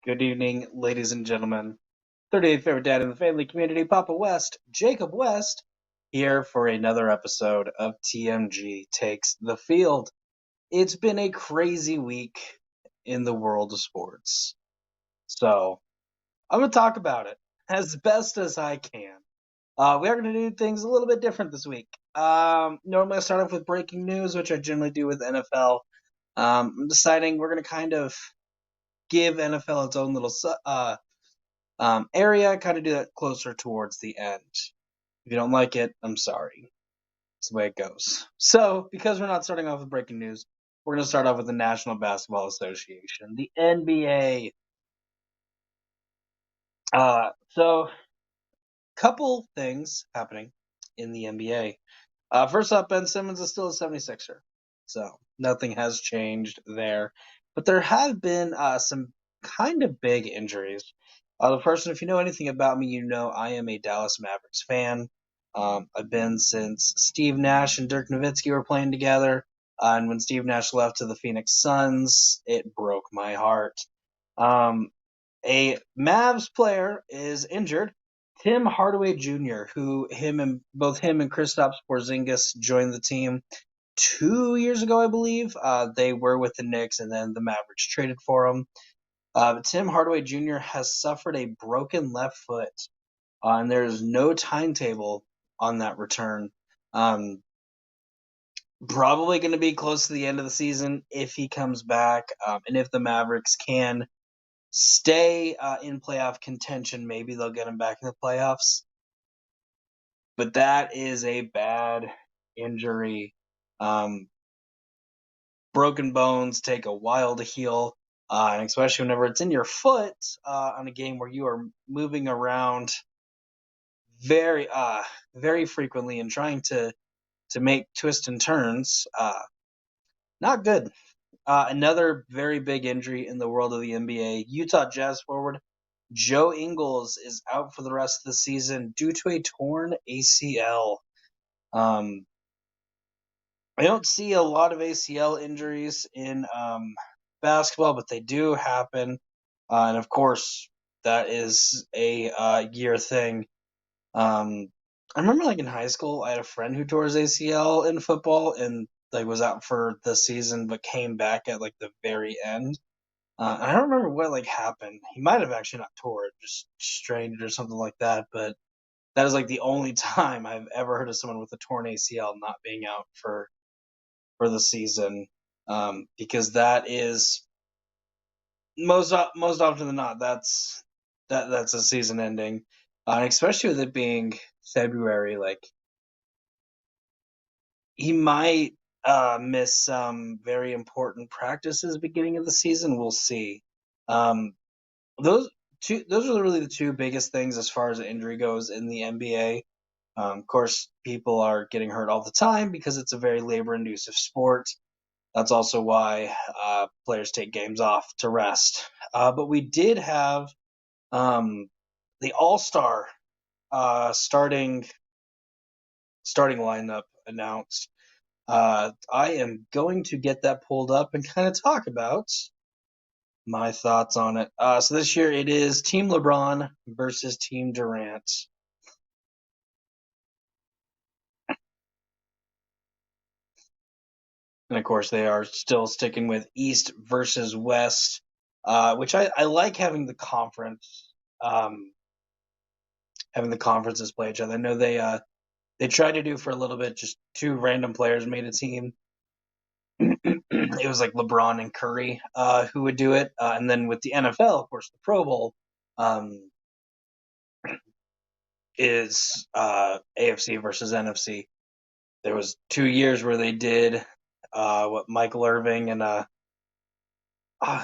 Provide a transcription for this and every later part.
Good evening, ladies and gentlemen. 38th favorite dad in the family community, Papa West, Jacob West, here for another episode of TMG Takes the Field. It's been a crazy week in the world of sports. So, I'm going to talk about it as best as I can. We are going to do things a little bit different this week. Normally I start off with breaking news, which I generally do with NFL. I'm deciding we're going to kind of give NFL its own little area. Kind of do that closer towards the end. If you don't like it, I'm sorry. It's the way it goes. So, because we're not starting off with breaking news, we're going to start off with the National Basketball Association, the NBA. So, couple things happening in the NBA. First up, Ben Simmons is still a 76er. So, nothing has changed there. But there have been some kind of big injuries. The first one, if you know anything about me, you know I am a Dallas Mavericks fan. I've been since Steve Nash and Dirk Nowitzki were playing together. And when Steve Nash left to the Phoenix Suns, it broke my heart. A Mavs player is injured. Tim Hardaway Jr., both him and Kristaps Porzingis joined the team 2 years ago, I believe. They were with the Knicks, and then the Mavericks traded for him. Tim Hardaway Jr. has suffered a broken left foot, and there is no timetable on that return. Probably going to be close to the end of the season if he comes back, and if the Mavericks can stay in playoff contention, maybe they'll get him back in the playoffs. But that is a bad injury. Broken bones take a while to heal, and especially whenever it's in your foot on a game where you are moving around very, very frequently and trying to make twists and turns. Not good. Another very big injury in the world of the NBA. Utah Jazz forward Joe Ingles is out for the rest of the season due to a torn ACL. I don't see a lot of ACL injuries in basketball, but they do happen. And of course, that is a year thing. I remember like in high school, I had a friend who tore his ACL in football and like was out for the season, but came back at like the very end. I don't remember what like happened. He might have actually not tore it, just strained it or something like that. But that is like the only time I've ever heard of someone with a torn ACL not being out for the season, because that is most often than not that's a season ending, and especially with it being February, like he might miss some very important practices beginning of the season. We'll see. Um, those are really the two biggest things as far as injury goes in the NBA. Of course, people are getting hurt all the time because it's a very labor-intensive sport. That's also why players take games off to rest. But we did have the All-Star starting lineup announced. I am going to get that pulled up and kind of talk about my thoughts on it. So this year it is Team LeBron versus Team Durant. And of course, they are still sticking with East versus West, which I like having the conference, having the conferences play each other. I know they tried to do for a little bit, just two random players made a team. It was like LeBron and Curry who would do it, and then with the NFL, of course, the Pro Bowl is AFC versus NFC. There was 2 years where they did what Michael Irving and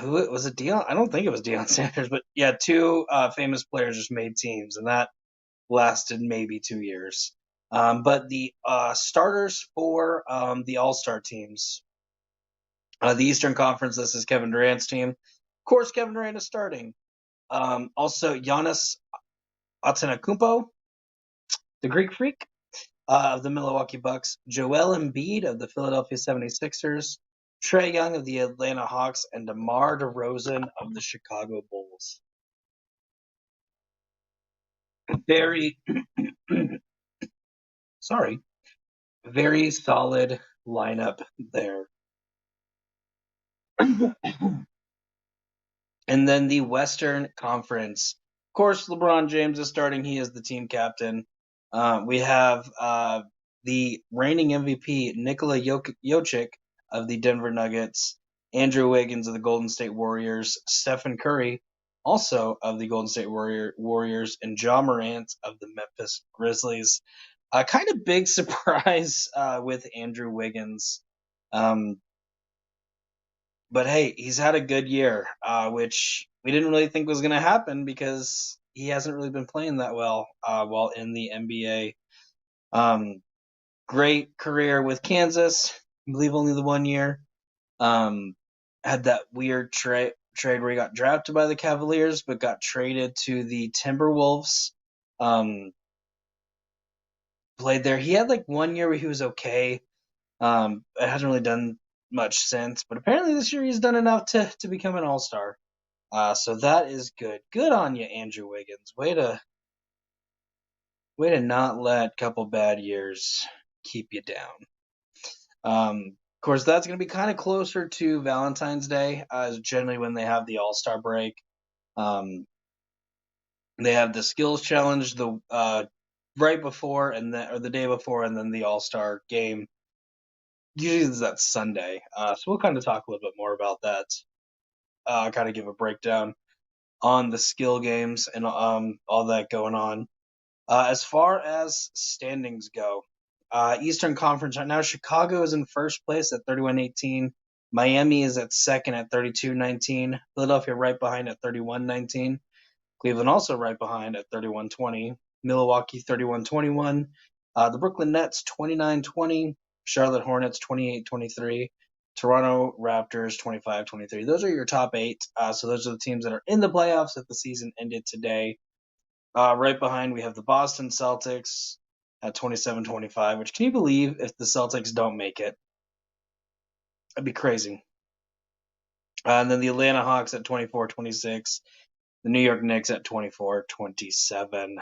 who was it? Deion? I don't think it was Deion Sanders, but yeah, two famous players just made teams, and that lasted maybe 2 years. But the starters for the All-Star teams, the Eastern Conference, this is Kevin Durant's team. Of course, Kevin Durant is starting. Also, Giannis Antetokounmpo, the Greek Freak of the Milwaukee Bucks, Joel Embiid of the Philadelphia 76ers, Trae Young of the Atlanta Hawks, and DeMar DeRozan of the Chicago Bulls. Very, sorry, very solid lineup there. And then the Western Conference. Of course, LeBron James is starting. He is the team captain. We have the reigning MVP, Nikola Jokic of the Denver Nuggets, Andrew Wiggins of the Golden State Warriors, Stephen Curry, also of the Golden State Warriors, and Ja Morant of the Memphis Grizzlies. Kind of big surprise with Andrew Wiggins. But hey, he's had a good year, which we didn't really think was going to happen because he hasn't really been playing that well while in the NBA. Great career with Kansas, I believe only the 1 year. Had that weird trade where he got drafted by the Cavaliers, but got traded to the Timberwolves. Played there. He had like 1 year where he was okay. It hasn't really done much since, but apparently this year he's done enough to become an all-star. So that is good. Good on you, Andrew Wiggins. Way to not let a couple bad years keep you down. Of course, that's going to be kind of closer to Valentine's Day, is generally when they have the All-Star break. They have the skills challenge the right before or the day before, and then the All-Star game. Usually it's that Sunday. So we'll kind of talk a little bit more about that. Kind of give a breakdown on the skill games and all that going on. As far as standings go, Eastern Conference right now, Chicago is in first place at 31-18. Miami is at second at 32-19. Philadelphia right behind at 31-19. Cleveland also right behind at 31-20. Milwaukee 31-21. The Brooklyn Nets 29-20. Charlotte Hornets 28-23. Toronto Raptors 25-23. Those are your top 8. So those are the teams that are in the playoffs if the season ended today. Right behind, we have the Boston Celtics at 27-25, which can you believe if the Celtics don't make it? That'd be crazy. And then the Atlanta Hawks at 24-26. The New York Knicks at 24-27.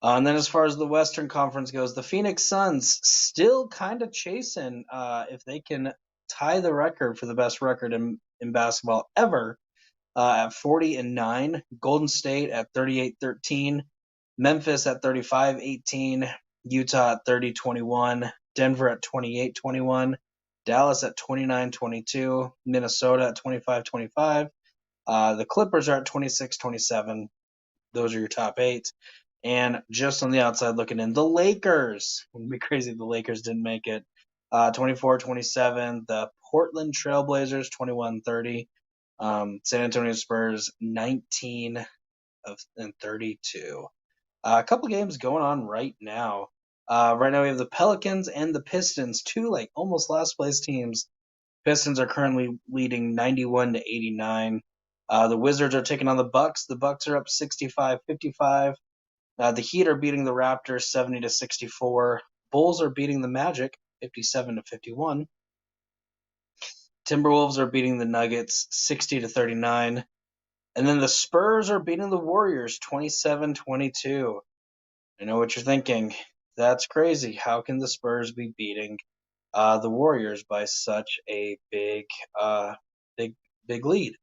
And then as far as the Western Conference goes, the Phoenix Suns still kind of chasing if they can tie the record for the best record in basketball ever at 40-9. Golden State at 38-13. Memphis at 35-18. Utah at 30-21. Denver at 28-21. Dallas at 29-22. Minnesota at 25-25. The Clippers are at 26-27. Those are your top 8. And just on the outside looking in, the Lakers. It would be crazy if the Lakers didn't make it. 24-27. The Portland Trailblazers, 21-30. San Antonio Spurs, 19-32. A couple games going on right now. Right now we have the Pelicans and the Pistons, two like almost last place teams. Pistons are currently leading 91-89. The Wizards are taking on the Bucks. The Bucks are up 65-55. The Heat are beating the Raptors 70-64. Bulls are beating the Magic 57-51. Timberwolves are beating the Nuggets 60-39. And then the Spurs are beating the Warriors 27-22. I know what you're thinking. That's crazy. How can the Spurs be beating the Warriors by such a big lead?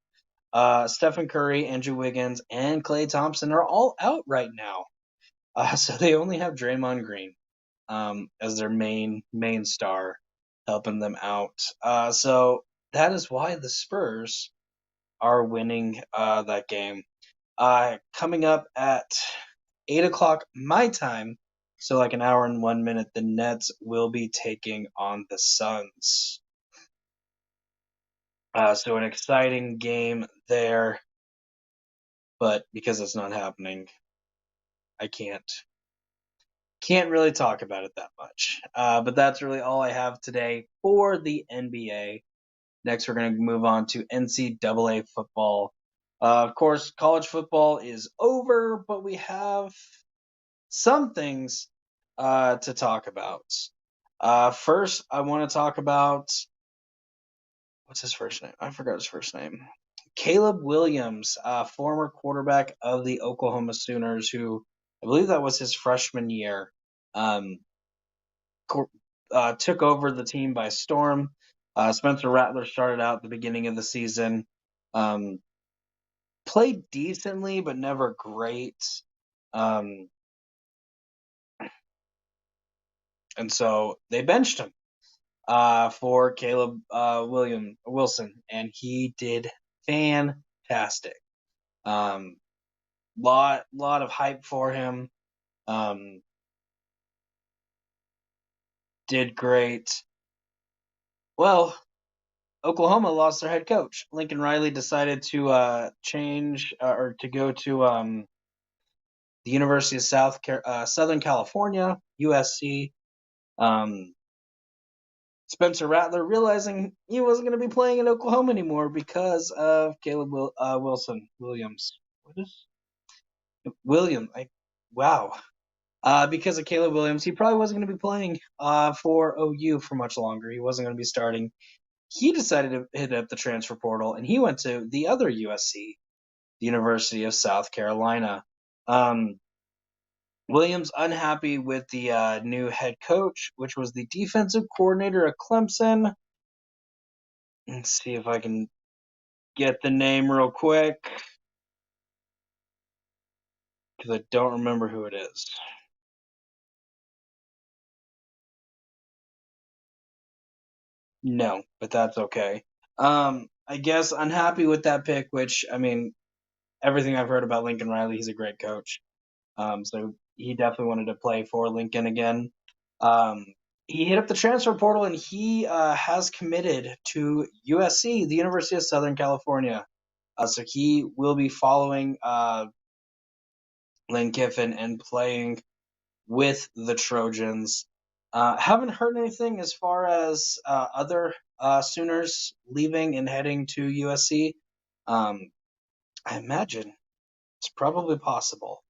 Stephen Curry, Andrew Wiggins, and Klay Thompson are all out right now. So they only have Draymond Green as their main star helping them out. So that is why the Spurs are winning that game. Coming up at 8 o'clock my time, so like an hour and 1 minute, the Nets will be taking on the Suns. So an exciting game there, but because it's not happening, I can't really talk about it that much. But that's really all I have today for the NBA. Next, we're going to move on to NCAA football. Of course, college football is over, but we have some things to talk about. First, I want to talk about what's his first name? I forgot his first name. Caleb Williams, former quarterback of the Oklahoma Sooners, who I believe that was his freshman year, took over the team by storm. Spencer Rattler started out at the beginning of the season. Played decently, but never great. And so they benched him for Caleb Wilson, and he did fantastic. Lot of hype for him. Did great. Well, Oklahoma lost their head coach. Lincoln Riley decided to change or to go to the University of Southern California, USC. Spencer Rattler realizing he wasn't going to be playing in Oklahoma anymore because of Caleb Williams. What is William? Wow. Because of Caleb Williams, he probably wasn't going to be playing for OU for much longer. He wasn't going to be starting. He decided to hit up the transfer portal, and he went to the other USC, the University of South Carolina. Williams unhappy with the new head coach, which was the defensive coordinator at Clemson. Let's see if I can get the name real quick, because I don't remember who it is. No, but that's okay. I guess unhappy with that pick, which, I mean, everything I've heard about Lincoln Riley, he's a great coach. So he definitely wanted to play for Lincoln again. He hit up the transfer portal, and he has committed to USC, the University of Southern California. So he will be following Lane Kiffin and playing with the Trojans. Haven't heard anything as far as other Sooners leaving and heading to USC. I imagine it's probably possible.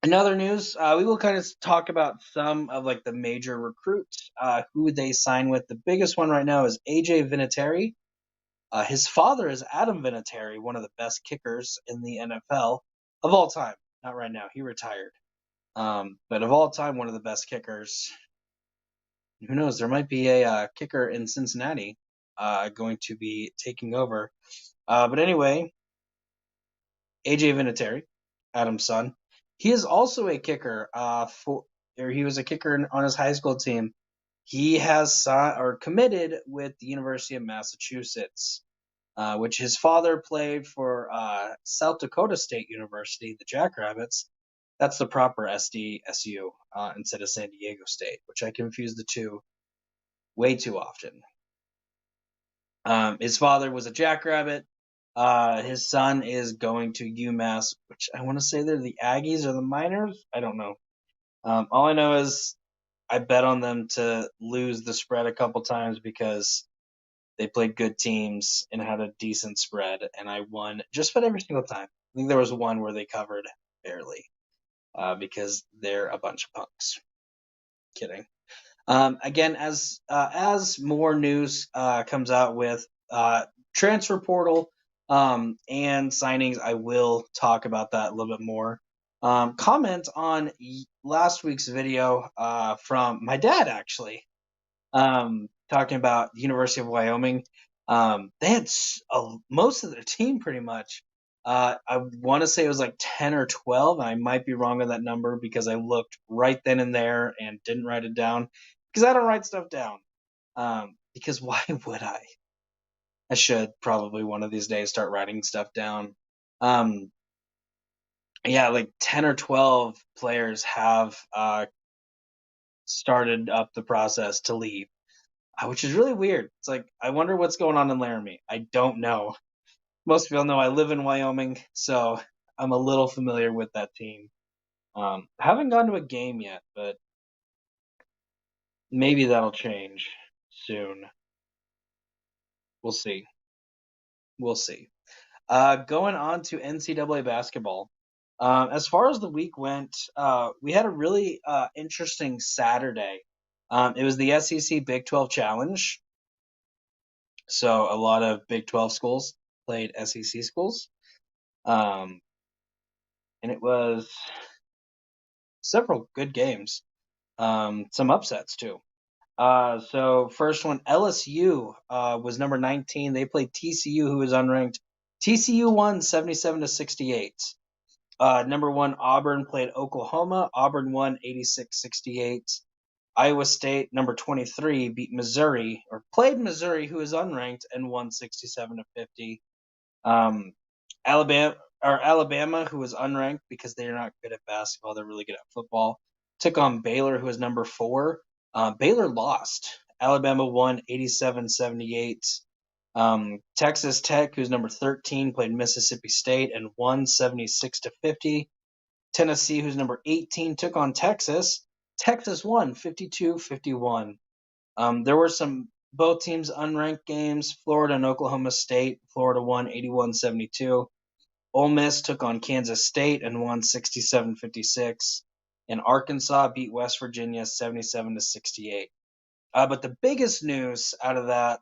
In other news, we will kind of talk about some of like the major recruits who they sign with. The biggest one right now is Ajayi Vinatieri. His father is Adam Vinatieri, one of the best kickers in the NFL of all time. Not right now, he retired. But of all time, one of the best kickers. Who knows? There might be a kicker in Cincinnati going to be taking over. But anyway, Ajayi Vinatieri, Adam's son. He is also a kicker. He was a kicker on his high school team. He has committed with the University of Massachusetts, which his father played for South Dakota State University, the Jackrabbits. That's the proper SDSU instead of San Diego State, which I confuse the two way too often. His father was a Jackrabbit. His son is going to UMass, which I want to say they're the Aggies or the Miners. I don't know. All I know is I bet on them to lose the spread a couple times because they played good teams and had a decent spread, and I won just about every single time. I think there was one where they covered barely because they're a bunch of punks. Kidding. Again, as more news comes out with transfer portal and signings, I will talk about that a little bit more. Comment on last week's video from my dad, actually, talking about the University of Wyoming. They had most of their team pretty much. I want to say it was like 10 or 12. And I might be wrong on that number because I looked right then and there and didn't write it down because I don't write stuff down. Because why would I? I should probably one of these days start writing stuff down. Yeah, like 10 or 12 players have started up the process to leave, which is really weird. It's like, I wonder what's going on in Laramie. I don't know. Most people know I live in Wyoming, so I'm a little familiar with that team. Haven't gone to a game yet, but maybe that'll change soon. We'll see. We'll see. Going on to NCAA basketball. As far as the week went, we had a really interesting Saturday. It was the SEC Big 12 Challenge. So a lot of Big 12 schools played SEC schools. And it was several good games. Some upsets too. So first one, LSU was number 19. They played TCU, who was unranked. TCU won 77-68. Number 1, Auburn played Oklahoma. Auburn won 86-68. Iowa State, number 23, beat Missouri, or played Missouri, who is unranked, and won 67-50. Alabama, who was unranked because they're not good at basketball, they're really good at football, took on Baylor, who was number 4. Baylor lost. Alabama won 87-78. Texas Tech, who's number 13, played Mississippi State and won 76-50. Tennessee, who's number 18, took on Texas. Texas won 52-51. There were both teams unranked games. Florida and Oklahoma State. Florida won 81-72. Ole Miss took on Kansas State and won 67-56. And Arkansas beat West Virginia 77-68. But the biggest news out of that,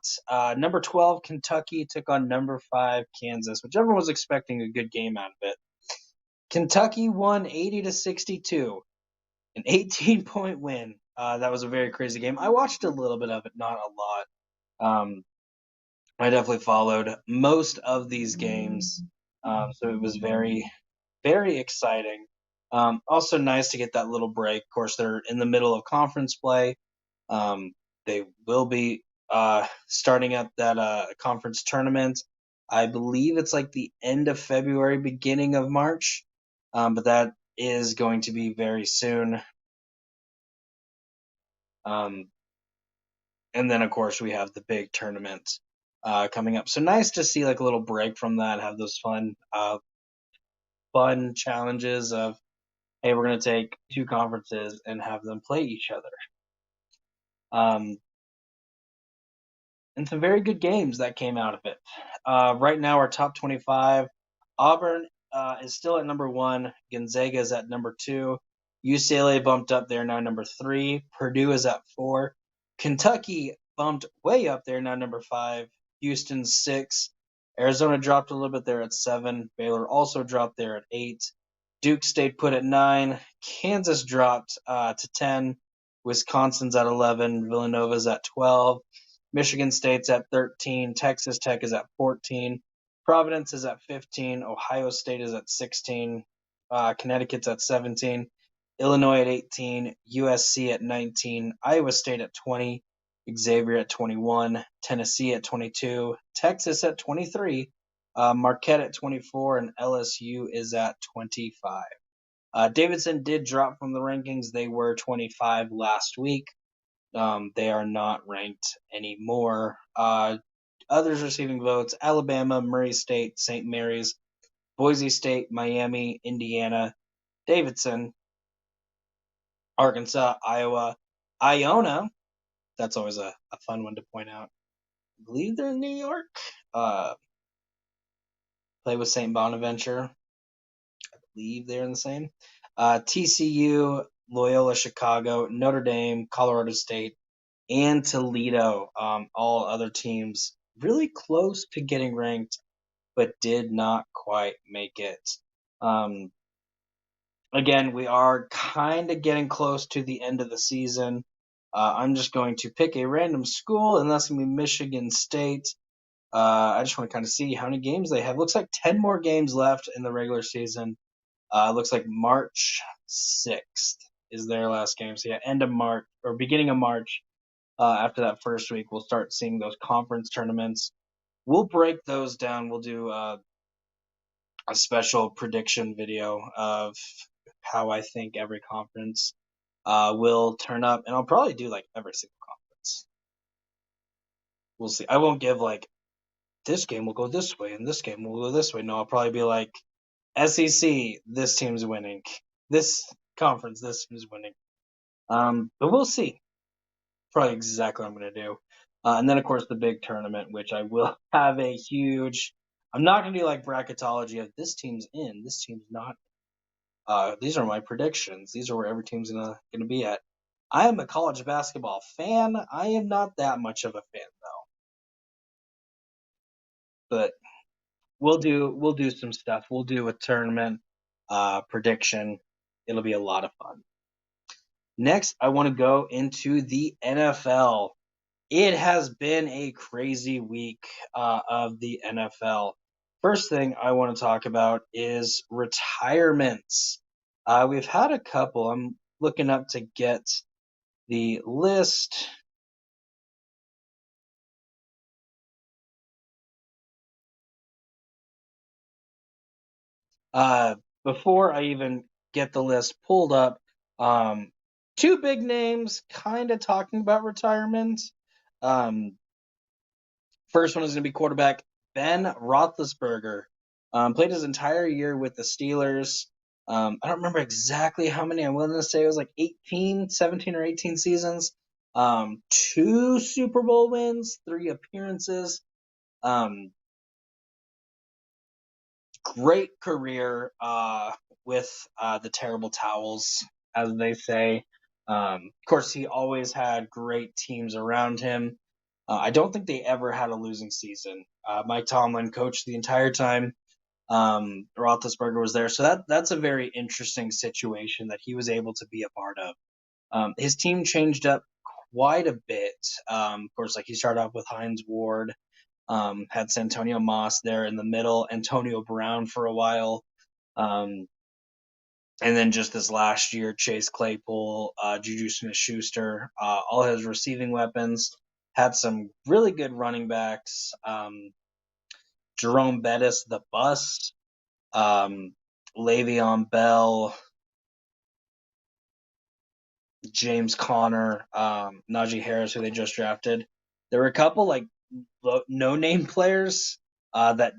number 12 Kentucky took on number 5 Kansas, which everyone was expecting a good game out of it. Kentucky won 80-62, an 18-point win. That was a very crazy game. I watched a little bit of it, not a lot. I definitely followed most of these games, so it was very, very exciting. Also nice to get that little break. Of course, they're in the middle of conference play. They will be starting up that conference tournament. I believe it's like the end of February, beginning of March, but that is going to be very soon. And then, of course, we have the big tournament coming up. So nice to see like a little break from that, have those fun challenges of, hey, we're going to take 2 conferences and have them play each other. And some very good games that came out of it. Right now, our top 25, Auburn is still at number 1. Gonzaga is at number 2. UCLA bumped up there, now number 3. Purdue is at 4. Kentucky bumped way up there, now number 5. Houston 6. Arizona dropped a little bit there at 7. Baylor also dropped there at 8. Duke stayed put at 9. Kansas dropped to 10. Wisconsin's at 11. Villanova's at 12. Michigan State's at 13. Texas Tech is at 14. Providence is at 15. Ohio State is at 16. Connecticut's at 17. Illinois at 18. USC at 19. Iowa State at 20. Xavier at 21. Tennessee at 22. Texas at 23. Marquette at 24. And LSU is at 25. Davidson did drop from the rankings. They were 25 last week. They are not ranked anymore. Others receiving votes: Alabama, Murray State, St. Mary's, Boise State, Miami, Indiana, Davidson, Arkansas, Iowa, Iona. That's always a fun one to point out. I believe they're in New York. Play with St. Bonaventure. I believe they're in the same. TCU, Loyola Chicago, Notre Dame, Colorado State, and Toledo. All other teams really close to getting ranked, but did not quite make it. Again, we are kind of getting close to the end of the season. I'm just going to pick a random school, and that's going to be Michigan State. I just want to kind of see how many games they have. Looks like 10 more games left in the regular season. Looks like March 6th is their last game. So yeah, end of March or beginning of March. After that first week, we'll start seeing those conference tournaments. We'll break those down. We'll do a special prediction video of how I think every conference will turn up, and I'll probably do like every single conference. We'll see. I won't give like this game will go this way and this game will go this way. No, I'll probably be like SEC, this team's winning. This conference, this team's winning. But we'll see. Probably exactly what I'm going to do. And then, of course, the big tournament, which I will have a huge. I'm not going to do like bracketology of this team's in, this team's not. These are my predictions. These are where every team's going to be at. I am a college basketball fan. I am not that much of a fan though. But we'll do some stuff. We'll do a tournament prediction. It'll be a lot of fun. Next, I want to go into the NFL. It has been a crazy week of the NFL. First thing I want to talk about is retirements. We've had a couple. I'm looking up to get the list. Uh, Before I even get the list pulled up, um, two big names kind of talking about retirement. Um, First one is going to be quarterback Ben Roethlisberger. Played his entire year with the Steelers. I don't remember exactly how many. I'm willing to say it was like 18, 17 or 18 seasons. Two Super Bowl wins, three appearances. Um, Great career with the terrible towels, as they say. Of course, he always had great teams around him. I don't think they ever had a losing season. Mike Tomlin coached the entire time. Roethlisberger was there, so that's a very interesting situation that he was able to be a part of. His team changed up quite a bit. Of course, like he started off with Hines Ward, had Santonio Moss there in the middle, Antonio Brown for a while, um, and then just this last year, Chase Claypool, Juju Smith-Schuster, all his receiving weapons. Had some really good running backs. Jerome Bettis, the bust, Le'Veon Bell, James Conner, Najee Harris, who they just drafted. There were a couple like no-name players that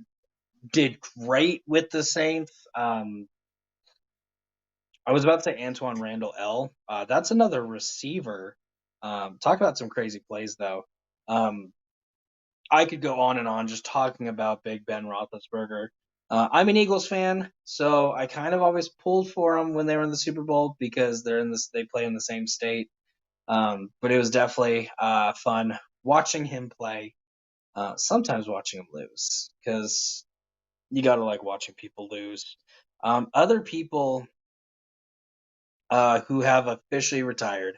did great with the Saints. I was about to say Antoine Randall L. That's another receiver. Talk about some crazy plays though. Um, I could go on and on just talking about Big Ben Roethlisberger. I'm an Eagles fan, so I kind of always pulled for them when they were in the Super Bowl because they play in the same state. But it was definitely fun watching him play. Sometimes watching him lose because you gotta like watching people lose. Other people who have officially retired.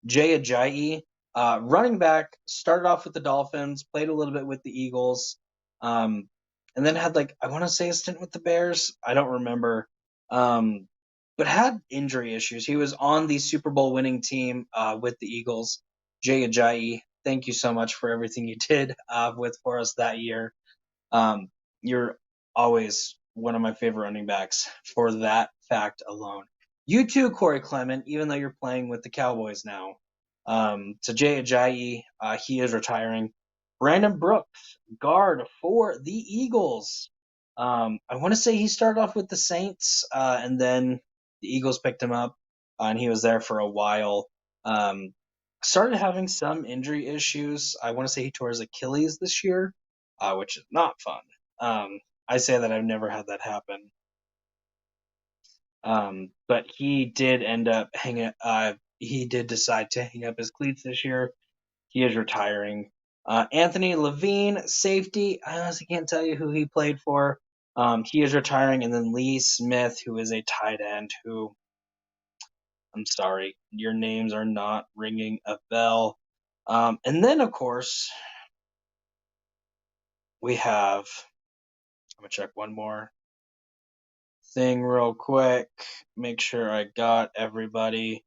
Jay Ajayi, running back, started off with the Dolphins, played a little bit with the Eagles, um, and then had like I want to say a stint with the Bears. I don't remember, but had injury issues. He was on the Super Bowl winning team with the Eagles. Jay Ajayi, thank you so much for everything you did with for us that year. Um, you're always one of my favorite running backs for that fact alone. You too, Corey Clement, even though you're playing with the Cowboys now. So Jay Ajayi, he is retiring. Brandon Brooks, guard for the Eagles. I want to say he started off with the Saints, and then the Eagles picked him up, and he was there for a while. Um, Started having some injury issues. I want to say he tore his Achilles this year, which is not fun. I say that I've never had that happen. But he did end up hanging. He did decide to hang up his cleats this year. He is retiring. Anthony Levine, safety. I honestly can't tell you who he played for. He is retiring, and then Lee Smith, who is a tight end. Who I'm sorry, your names are not ringing a bell. And then of course we have. I'm gonna check one more thing real quick. Make sure I got everybody.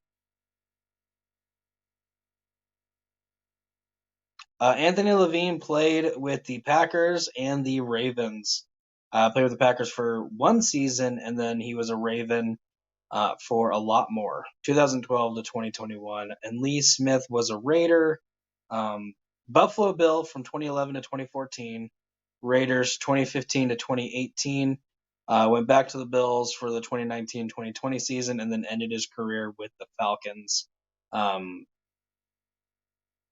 Anthony Levine played with the Packers and the Ravens. Played with the Packers for one season, and then he was a Raven for a lot more, 2012 to 2021. And Lee Smith was a Raider, Buffalo Bill from 2011 to 2014, Raiders 2015 to 2018. Went back to the Bills for the 2019-2020 season, and then ended his career with the Falcons.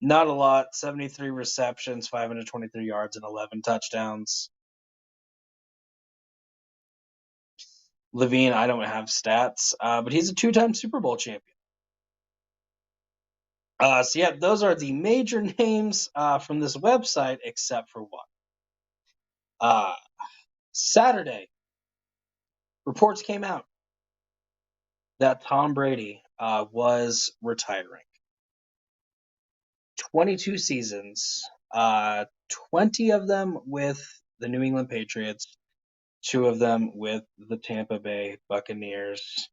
Not a lot. 73 receptions, 523 yards, and 11 touchdowns. Levine, I don't have stats, but he's a two-time Super Bowl champion. So yeah, those are the major names from this website, except for one. Saturday, reports came out that Tom Brady was retiring. 22 seasons, 20 of them with the New England Patriots, 2 of them with the Tampa Bay Buccaneers.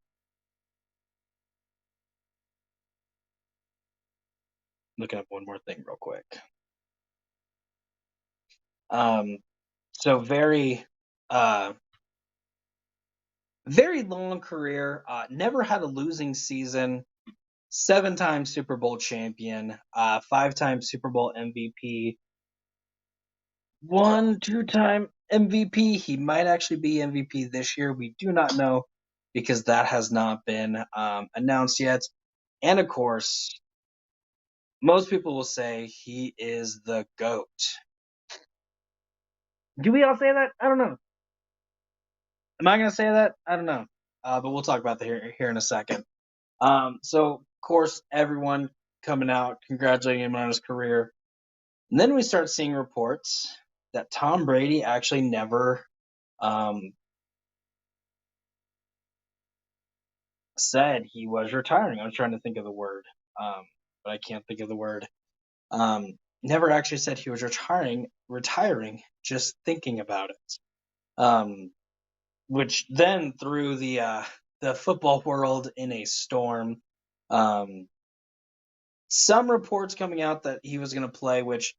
Looking up one more thing real quick. So very long career. Never had a losing season. 7-time Super Bowl champion. 5-time Super Bowl MVP. 2-time MVP. He might actually be MVP this year. We do not know because that has not been announced yet. And of course, most people will say he is the GOAT. Do we all say that? I don't know. Am I going to say that? I don't know. But we'll talk about that here in a second. So, of course, everyone coming out, congratulating him on his career. And then we start seeing reports that Tom Brady actually never said he was retiring. I was trying to think of the word, but I can't think of the word. Never actually said he was retiring, just thinking about it. Which then threw the football world in a storm. Some reports coming out that he was going to play, which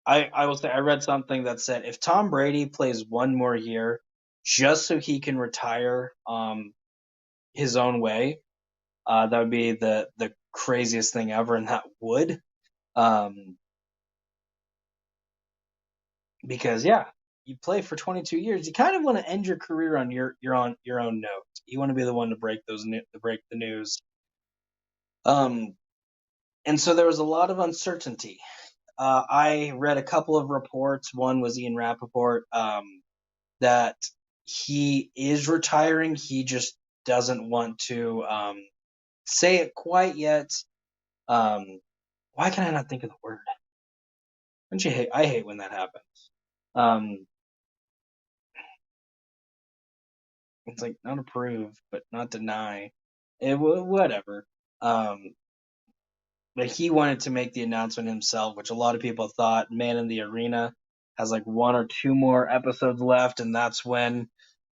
I will say I read something that said if Tom Brady plays one more year just so he can retire his own way, that would be the craziest thing ever, and that would. Because yeah, you play for 22 years, you kind of want to end your career on your own note. You want to be the one to break the news. And so there was a lot of uncertainty. I read a couple of reports. One was Ian Rappaport, that he is retiring. He just doesn't want to say it quite yet. Why can I not think of the word? Don't you hate? I hate when that happens. It's like not approve, but not deny. Whatever. But he wanted to make the announcement himself, which a lot of people thought Man in the Arena has like 1 or 2 more episodes left, and that's when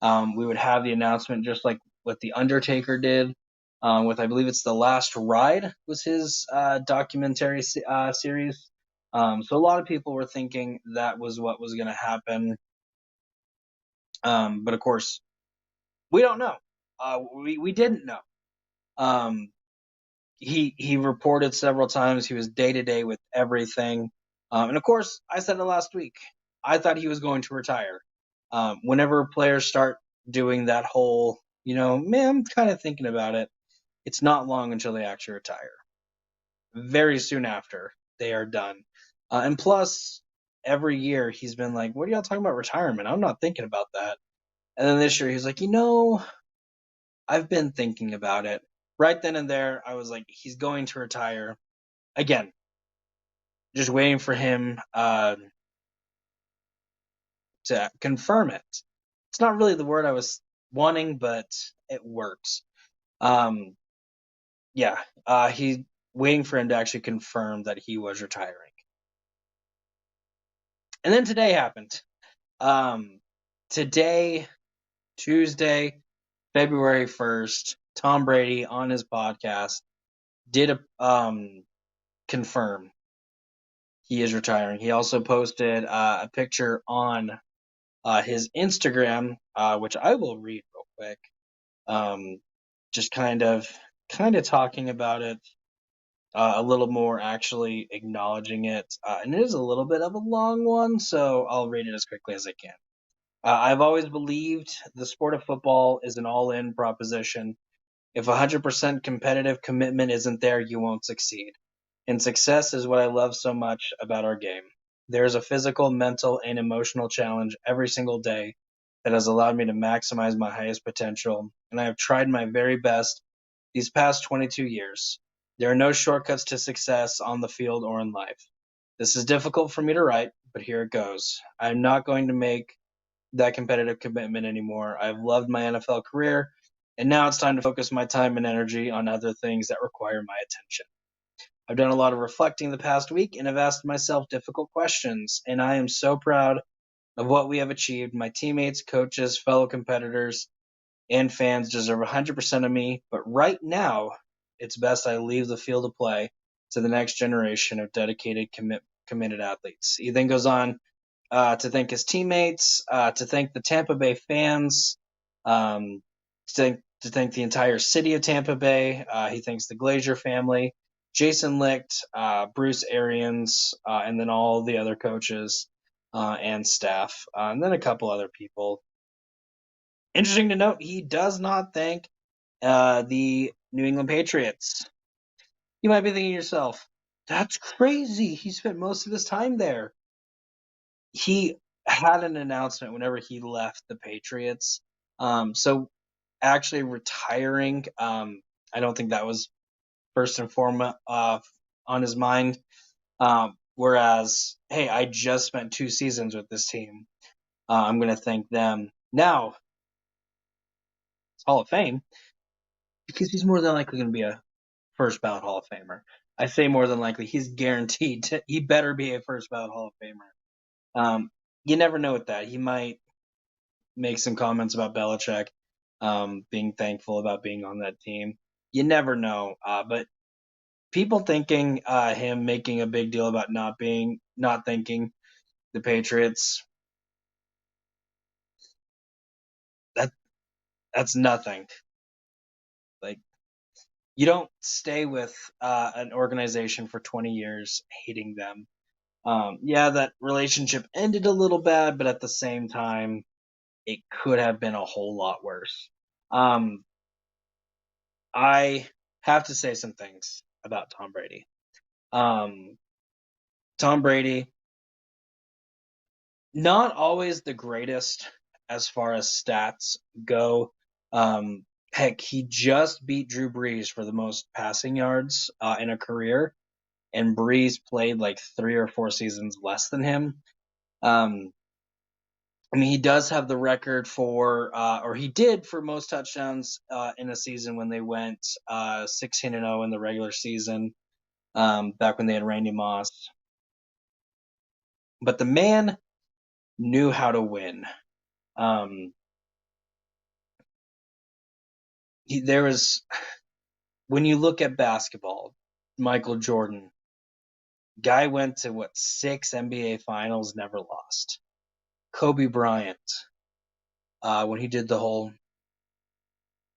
we would have the announcement, just like what the Undertaker did with, I believe it's The Last Ride was his documentary series. So a lot of people were thinking that was what was going to happen. But of course, we don't know. We didn't know. He reported several times he was day to day with everything. And of course, I said it last week. I thought he was going to retire. Whenever players start doing that whole, man, I'm kind of thinking about it. It's not long until they actually retire. Very soon after they are done. And plus, every year he's been like, what are y'all talking about retirement? I'm not thinking about that. And then this year he's like, I've been thinking about it. Right then and there, I was like, he's going to retire. Again, just waiting for him to confirm it. It's not really the word I was wanting, but it works. He's waiting for him to actually confirm that he was retiring. And then today happened. Today, Tuesday, February 1st, Tom Brady on his podcast did confirm he is retiring. He also posted a picture on his Instagram, which I will read real quick. Just kind of talking about it a little more, actually acknowledging it. And it is a little bit of a long one, so I'll read it as quickly as I can. I've always believed the sport of football is an all-in proposition. If 100% competitive commitment isn't there, you won't succeed. And success is what I love so much about our game. There is a physical, mental, and emotional challenge every single day that has allowed me to maximize my highest potential, and I have tried my very best these past 22 years. There are no shortcuts to success on the field or in life. This is difficult for me to write, but here it goes. I'm not going to make that competitive commitment anymore. I've loved my NFL career, and now it's time to focus my time and energy on other things that require my attention. I've done a lot of reflecting the past week and have asked myself difficult questions, and I am so proud of what we have achieved. My teammates, coaches, fellow competitors, and fans deserve 100% of me, but right now, it's best I leave the field of play to the next generation of dedicated, committed athletes. He then goes on to thank his teammates, to thank the Tampa Bay fans, um, to thank the entire city of Tampa Bay. He thanks the Glazier family, Jason Licht, Bruce Arians, and then all the other coaches and staff, and then a couple other people. Interesting to note, he does not thank the New England Patriots. You might be thinking to yourself, that's crazy. He spent most of his time there. He had an announcement whenever he left the Patriots. So actually retiring, I don't think that was first and foremost on his mind. Whereas, hey, I just spent 2 seasons with this team. I'm going to thank them. Now, it's Hall of Fame because he's more than likely going to be a first ballot Hall of Famer. I say more than likely. He's guaranteed he better be a first ballot Hall of Famer. You never know with that. He might make some comments about Belichick being thankful about being on that team. You never know. But people thinking him making a big deal about not thanking the Patriots, that's nothing. Like, you don't stay with an organization for 20 years hating them. Yeah, that relationship ended a little bad, but at the same time, it could have been a whole lot worse. Um, I have to say some things about Tom Brady. Um, Tom Brady, not always the greatest as far as stats go. Heck, he just beat Drew Brees for the most passing yards in a career, and Brees played like 3 or 4 seasons less than him. I mean, he does have the record for, or he did for most touchdowns in a season when they went 16-0 in the regular season, back when they had Randy Moss. But the man knew how to win. There was, when you look at basketball, Michael Jordan, guy went to 6 NBA finals, never lost. Kobe Bryant, when he did the whole,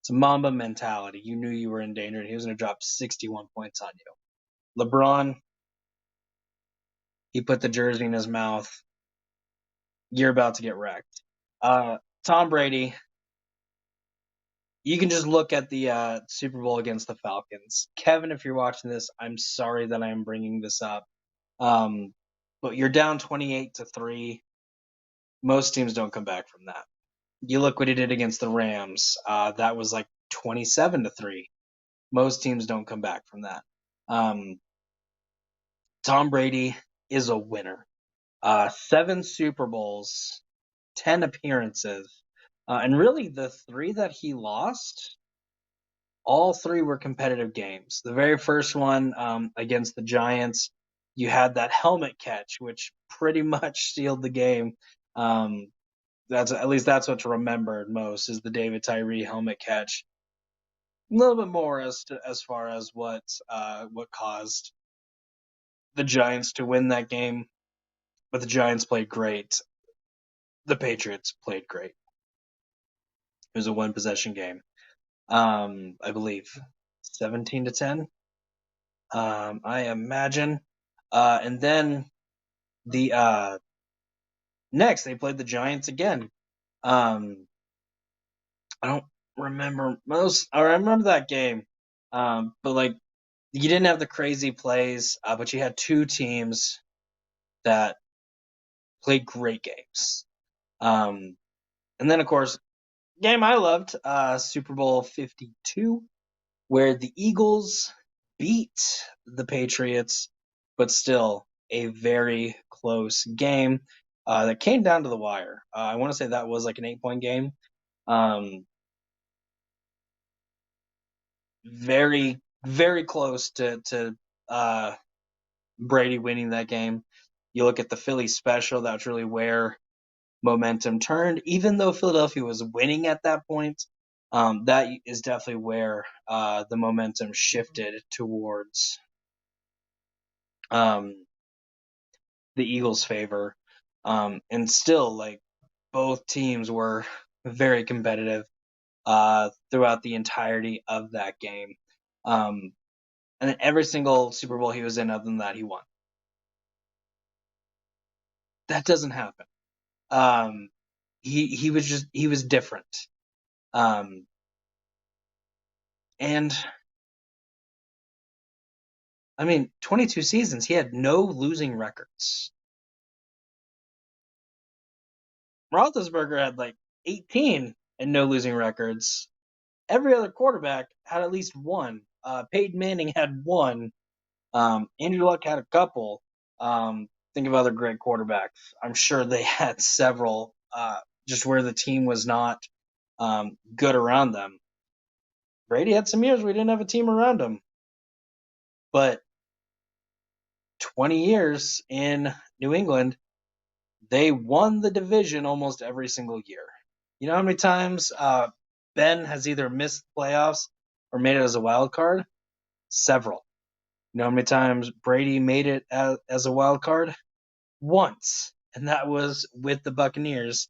it's a Mamba mentality. You knew you were in danger, and he was going to drop 61 points on you. LeBron, he put the jersey in his mouth. You're about to get wrecked. Tom Brady, you can just look at the Super Bowl against the Falcons. Kevin, if you're watching this, I'm sorry that I'm bringing this up. But you're down 28-3. Most teams don't come back from that. You look what he did against the Rams. That was like 27-3. Most teams don't come back from that. Tom Brady is a winner. 7 Super Bowls, 10 appearances, and really the 3 that he lost, all 3 were competitive games. The very first one against the Giants, you had that helmet catch, which pretty much sealed the game. That's what's remembered most, is the David Tyree helmet catch. A little bit more as far as what caused the Giants to win that game, but the Giants played great. The Patriots played great. It was a 1 possession game. I believe 17-10. I imagine. And then the next they played the Giants again. I don't remember most. I remember that game, but like, you didn't have the crazy plays, but you had 2 teams that played great games. And then of course, game I loved, Super Bowl 52, where the Eagles beat the Patriots, but still a very close game that came down to the wire. I want to say that was like an 8-point game. Very, very close to Brady winning that game. You look at the Philly special, that's really where momentum turned. Even though Philadelphia was winning at that point, that is definitely where the momentum shifted towards the Eagles' favor. And still, like, both teams were very competitive throughout the entirety of that game. And then every single Super Bowl he was in, other than that, he won. That doesn't happen. He was different. And I mean, 22 seasons, he had no losing records. Roethlisberger had like 18 and no losing records. Every other quarterback had at least one. Peyton Manning had one. Andrew Luck had a couple. Think of other great quarterbacks. I'm sure they had several, just where the team was not good around them. Brady had some years where we didn't have a team around him. But 20 years in New England, they won the division almost every single year. You know how many times Ben has either missed playoffs or made it as a wild card? Several. You know how many times Brady made it as a wild card? Once. And that was with the Buccaneers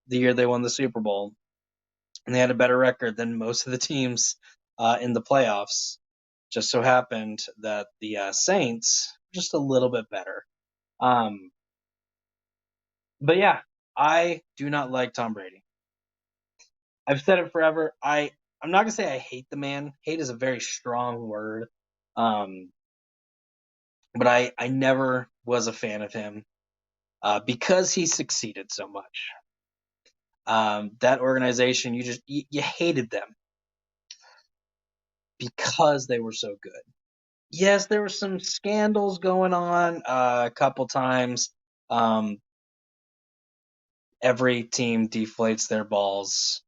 the year they won the Super Bowl. And they had a better record than most of the teams in the playoffs. Just so happened that the Saints were just a little bit better. But yeah, I do not like Tom Brady. I've said it forever. I'm not gonna say I hate the man. Hate is a very strong word. Um, but I never was a fan of him because he succeeded so much. That organization, you hated them because they were so good. Yes, there were some scandals going on a couple times. Every team deflates their balls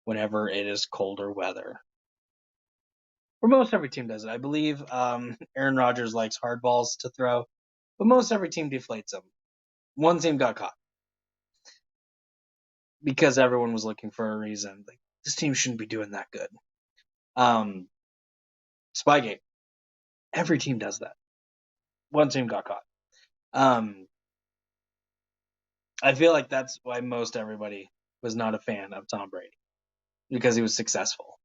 whenever it is colder weather. Or most every team does it. I believe Aaron Rodgers likes hard balls to throw, but most every team deflates them. One team got caught because everyone was looking for a reason. Like, this team shouldn't be doing that good. Spygate. Every team does that. One team got caught. I feel like that's why most everybody was not a fan of Tom Brady, because he was successful.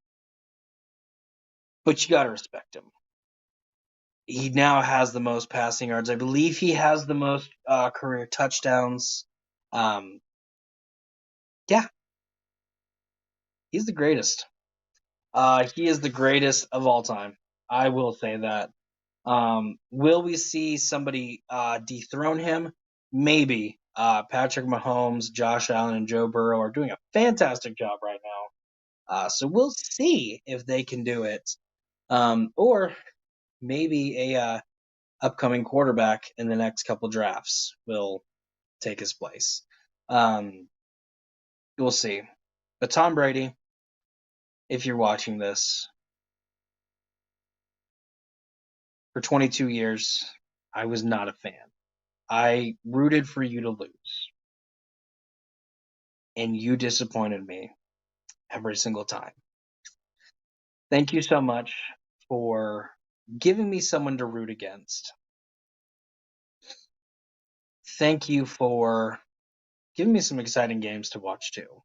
But you got to respect him. He now has the most passing yards. I believe he has the most career touchdowns. Yeah, he's the greatest. He is the greatest of all time. I will say that. Will we see somebody dethrone him? Maybe. Patrick Mahomes, Josh Allen, and Joe Burrow are doing a fantastic job right now. So we'll see if they can do it. Or maybe a upcoming quarterback in the next couple drafts will take his place. We'll see. But Tom Brady, if you're watching this, for 22 years, I was not a fan. I rooted for you to lose. And you disappointed me every single time. Thank you so much for giving me someone to root against. Thank you for giving me some exciting games to watch too.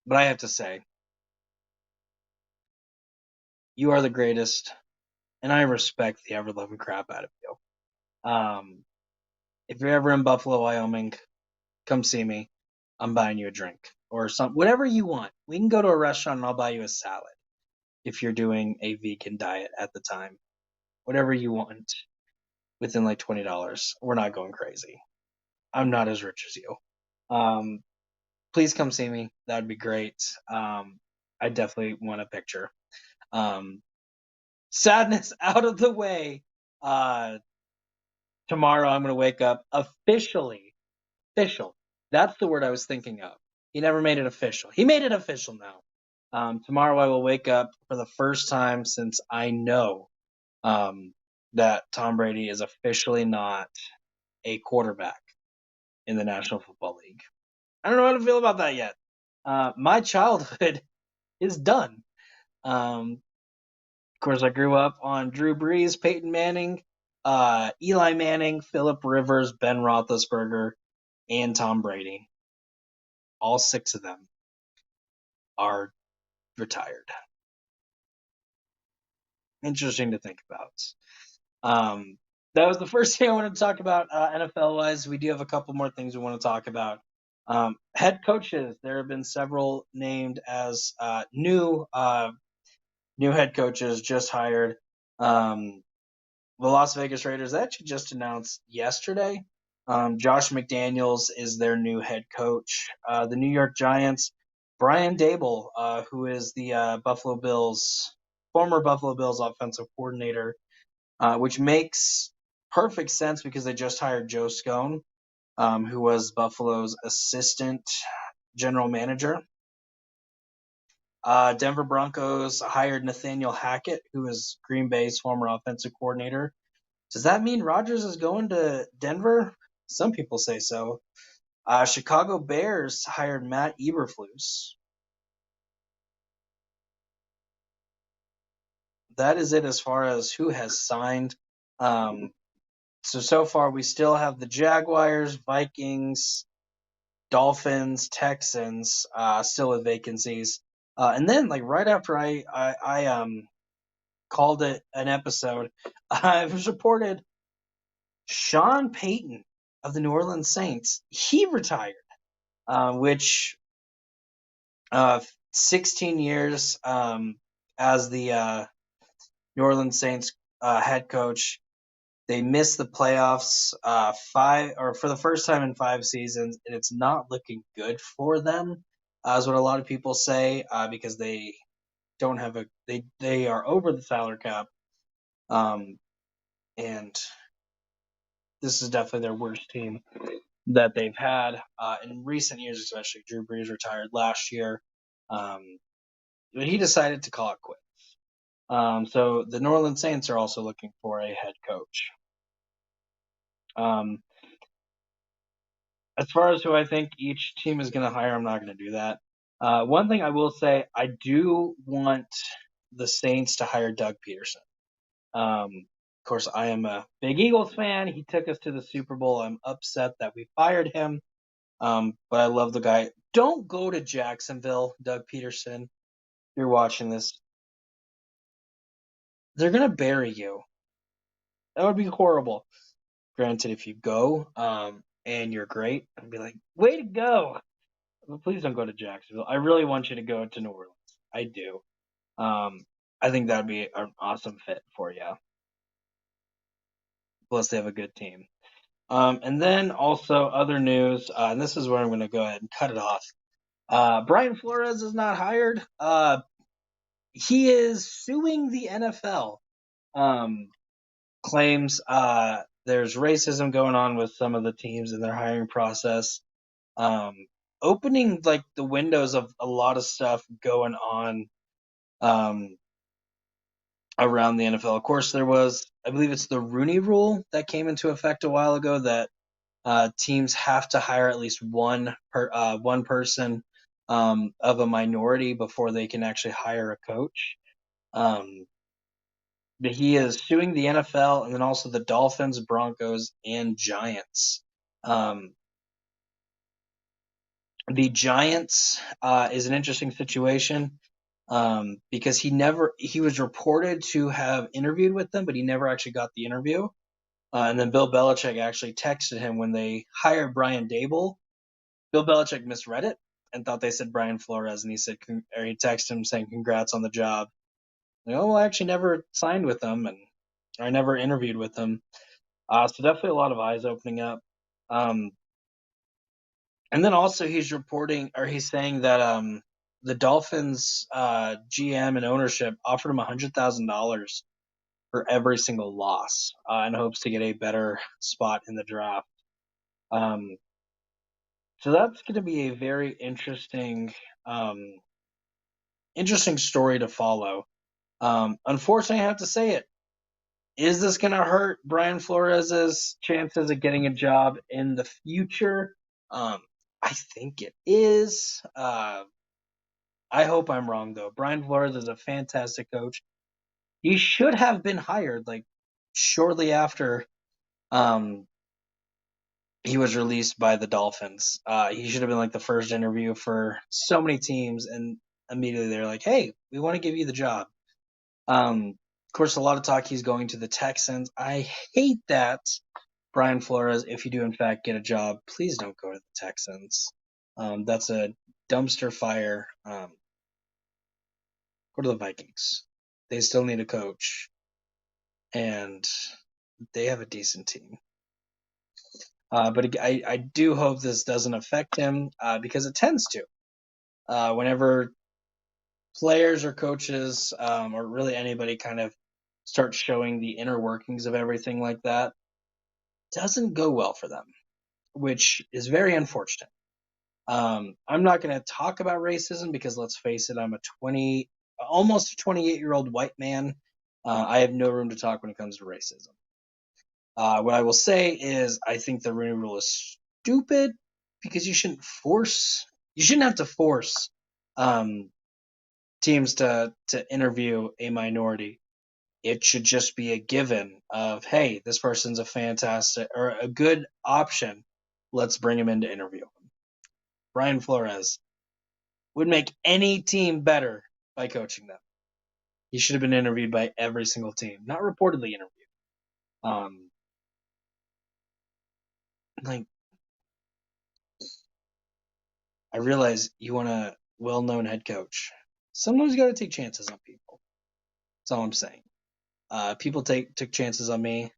But I have to say, you are the greatest, and I respect the ever-loving crap out of you. If you're ever in Buffalo, Wyoming, come see me. I'm buying you a drink or some whatever you want. We can go to a restaurant and I'll buy you a salad if you're doing a vegan diet at the time. Whatever you want within like $20. We're not going crazy. I'm not as rich as you. Please come see me. That'd be great. I definitely want a picture. Sadness out of the way. Tomorrow I'm going to wake up officially. Official. That's the word I was thinking of. He never made it official. He made it official now. Tomorrow I will wake up for the first time since I know that Tom Brady is officially not a quarterback in the National Football League. I don't know how to feel about that yet. My childhood is done. Of course, I grew up on Drew Brees, Peyton Manning, Eli Manning, Phillip Rivers, Ben Roethlisberger, and Tom Brady. All 6 of them are retired. Interesting to think about. That was the first thing I wanted to talk about NFL-wise. We do have a couple more things we want to talk about. Head coaches. There have been several named as new head coaches just hired. The Las Vegas Raiders actually just announced yesterday. Josh McDaniels is their new head coach. The New York Giants, Brian Daboll, who is the former Buffalo Bills offensive coordinator, which makes perfect sense because they just hired Joe Scone, who was Buffalo's assistant general manager. Denver Broncos hired Nathaniel Hackett, who is Green Bay's former offensive coordinator. Does that mean Rodgers is going to Denver? Some people say so. Chicago Bears hired Matt Eberflus. That is it as far as who has signed. So far we still have the Jaguars, Vikings, Dolphins, Texans still with vacancies. And then like right after I called it an episode, it was reported Sean Payton of the New Orleans Saints, he retired, which 16 years as the New Orleans Saints head coach. They missed the playoffs for the first time in 5 seasons, and it's not looking good for them, is what a lot of people say, because they don't have they are over the salary cap, and this is definitely their worst team that they've had in recent years, especially. Drew Brees retired last year, but he decided to call it quits. So the New Orleans Saints are also looking for a head coach. As far as who I think each team is going to hire, I'm not going to do that. One thing I will say, I do want the Saints to hire Doug Peterson. Of course, I am a big Eagles fan. He took us to the Super Bowl. I'm upset that we fired him, but I love the guy. Don't go to Jacksonville, Doug Peterson. If you're watching this, they're going to bury you. That would be horrible. Granted, if you go and you're great, I'd be like, way to go. But please don't go to Jacksonville. I really want you to go to New Orleans. I do. I think that would be an awesome fit for you. Plus, they have a good team. And then also other news, and this is where I'm going to go ahead and cut it off. Brian Flores is not hired. He is suing the NFL. Claims there's racism going on with some of the teams in their hiring process. Opening like the windows of a lot of stuff going on around the NFL. Of course, there was, I believe it's the Rooney Rule that came into effect a while ago that teams have to hire at least one person of a minority before they can actually hire a coach. But he is suing the NFL and then also the Dolphins, Broncos, and Giants. The Giants is an interesting situation because he was reported to have interviewed with them, but he never actually got the interview. And then Bill Belichick actually texted him when they hired Brian Daboll. Bill Belichick misread it and thought they said Brian Flores, and he texted him saying congrats on the job. Like, oh, well, I actually never signed with them, and I never interviewed with them. So definitely a lot of eyes opening up. And then also he's saying that the Dolphins GM and ownership offered him $100,000 for every single loss in hopes to get a better spot in the draft. So that's going to be a very interesting story to follow. Unfortunately, I have to say it. Is this going to hurt Brian Flores' chances of getting a job in the future? I think it is. I hope I'm wrong, though. Brian Flores is a fantastic coach. He should have been hired like shortly after he was released by the Dolphins. He should have been like the first interview for so many teams, and immediately they're like, "Hey, we want to give you the job." Of course, a lot of talk he's going to the Texans. I hate that, Brian Flores. If you do in fact get a job, please don't go to the Texans. That's a dumpster fire. Go to the Vikings. They still need a coach, and they have a decent team. But I do hope this doesn't affect him because it tends to. Whenever players or coaches or really anybody kind of start showing the inner workings of everything like that, it doesn't go well for them, which is very unfortunate. I'm not going to talk about racism because let's face it, I'm almost a 28-year-old white man. I have no room to talk when it comes to racism. What I will say is I think the Rooney Rule is stupid because you shouldn't have to force teams to interview a minority. It should just be a given of, hey, this person's a fantastic or a good option. Let's bring him in to interview him. Brian Flores would make any team better by coaching them. He should have been interviewed by every single team, not reportedly interviewed. Like, I realize you want a well-known head coach. Sometimes you got to take chances on people. That's all I'm saying. People took chances on me,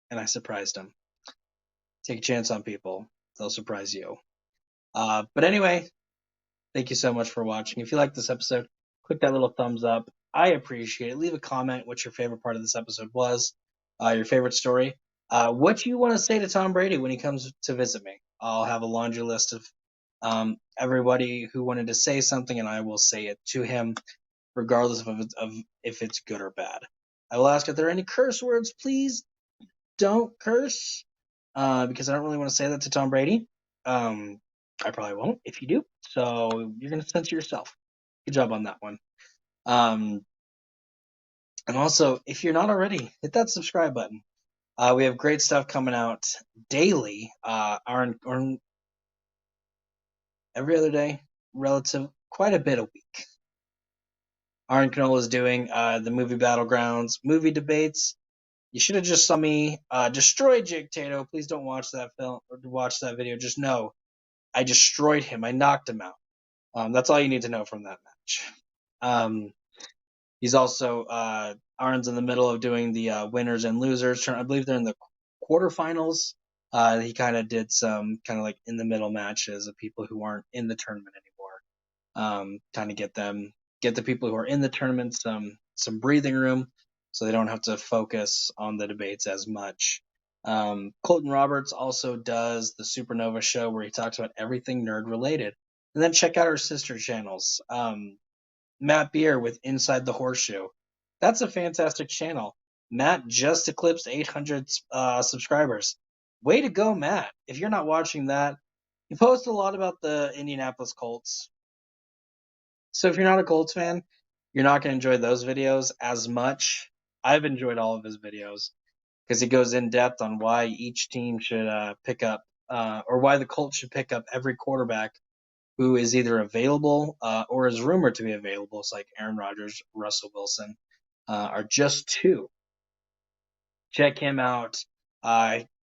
and I surprised them. Take a chance on people; they'll surprise you. But anyway, thank you so much for watching. If you like this episode, click that little thumbs up. I appreciate it. Leave a comment what your favorite part of this episode was, your favorite story, what you want to say to Tom Brady when he comes to visit me. I'll have a laundry list of everybody who wanted to say something, and I will say it to him, regardless of if it's good or bad. I will ask if there are any curse words. Please don't curse, because I don't really want to say that to Tom Brady. I probably won't if you do. So you're going to censor yourself. Good job on that one. And also, if you're not already, hit that subscribe button. We have great stuff coming out daily, or every other day, quite a bit a week. Aaron Canola is doing the movie Battlegrounds, movie debates. You should have just saw me destroy Jake Tato. Please don't watch that film or watch that video. Just know I destroyed him. I knocked him out. That's all you need to know from that match. He's also Aaron's in the middle of doing the winners and losers. I believe they're in the quarterfinals. He kind of did some kind of like in the middle matches of people who aren't in the tournament anymore. Kind of get the people who are in the tournament some breathing room, so they don't have to focus on the debates as much. Colton Roberts also does the Supernova show where he talks about everything nerd related. And then check out our sister channels. Matt Beer with Inside the Horseshoe. That's a fantastic channel. Matt just eclipsed 800 subscribers. Way to go, Matt. If you're not watching that, he posts a lot about the Indianapolis Colts. So if you're not a Colts fan, you're not going to enjoy those videos as much. I've enjoyed all of his videos because he goes in depth on why each team should pick up, or why the Colts should pick up every quarterback who is either available or is rumored to be available. It's like Aaron Rodgers, Russell Wilson, are just two. Check him out.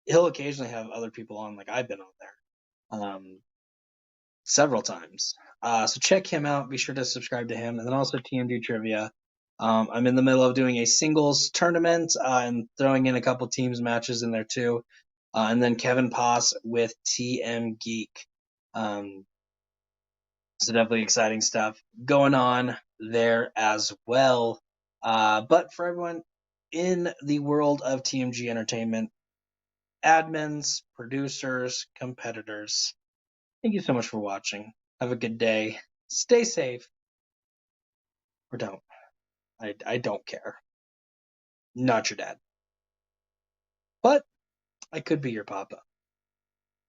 He'll occasionally have other people on, like I've been on there several times. So check him out. Be sure to subscribe to him. And then also TMG Trivia. I'm in the middle of doing a singles tournament and throwing in a couple teams matches in there too. And then Kevin Poss with TM Geek. So definitely exciting stuff going on there as well. But for everyone in the world of TMG Entertainment, admins, producers, competitors, thank you so much for watching. Have a good day. Stay safe or don't. I don't care. Not your dad. But I could be your papa.